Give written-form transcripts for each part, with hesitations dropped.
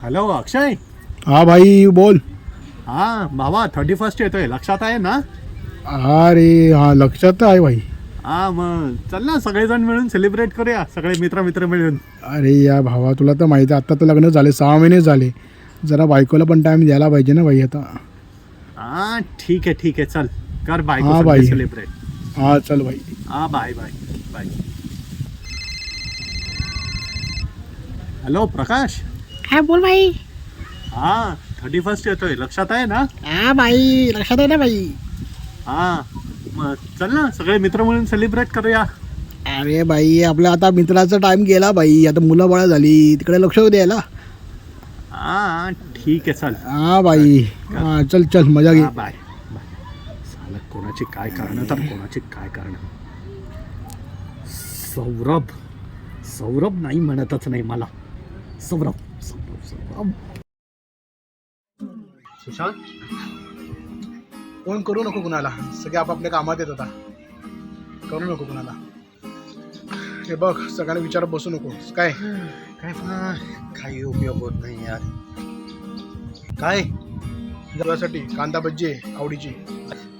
Hello अक्षय. हा भाई बोल. हा भावा 31 येतोय, लक्षात आहे ना? अरे हा लक्षात तर आहे भाई. हा मग चल ना सगळेजण मिळून सेलिब्रेट करूया, सगळे मित्र मित्र मिळून. अरे या भावा तुला तर माहिती आहे, आत्ता तर लग्न झाले 6 महिने झाले. जरा बायकोला पण टाइम द्यायला पाहिजे ना भाई आता. हा ठीक आहे चल कर बायको हा संग भाई. सेलिब्रेट. हा चल भाई. हा बाय बाय बाय. हॅलो प्रकाश. हा बोल भाई. हा 31 येतोय, लक्षात आहे ना? हा भाई लक्षात आहे ना भाई. हा मग चल ना सगळे मित्र मिळून सेलिब्रेट करूया. अरे भाई आपला आता मित्राचा टाइम गेला भाई, आता मुलं बाळा झाली, तिकडे लक्ष द्यायला. हा ठीक आहे चल. हा भाई. हा चल चल मजा घे. हा बाय बाय. साला कोणाची काय कारण तर कोणाची काय कारण. सौरभ सौरभ नाही म्हणतच नाही मला. सौरभ सौरभ सौरभ. सुशांत फोन करू नको कुणाला, सगळे आपापल्या कामात येत होता. करू नको कुणाला. हे बघ सगळ्यांना विचारत बसू नको. काय काय काही उपयोग होत नाही यार. काय तुझ्यासाठी कांदा भज्जी आहे आवडीची.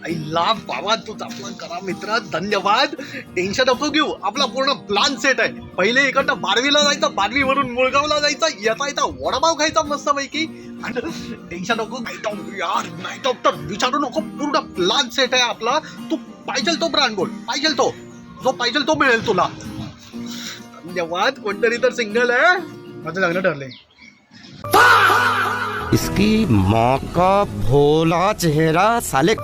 आईला बाबा तूच आपला करा मित्र, धन्यवाद. टेन्शन नको घेऊ, आपला पूर्ण प्लॅन सेट आहे. पहिले इकडनं बारवीला जायचं, बारवीवरून मुळगावला जायचं, येता वडापाव खायचा मस्त पैकी. टेन्शन नको यार, नाही तर विचारू नको, पूर्ण प्लॅन सेट आहे आपला. तू पाहिजे तो ब्रँड बोल, पाहिजे तो जो पाहिजे तो मिळेल तुला. धन्यवाद. कोणतरी तर सिंगल आहे. माझं लग्न ठरलंय. इसकी माँ का भोला चेहरा साले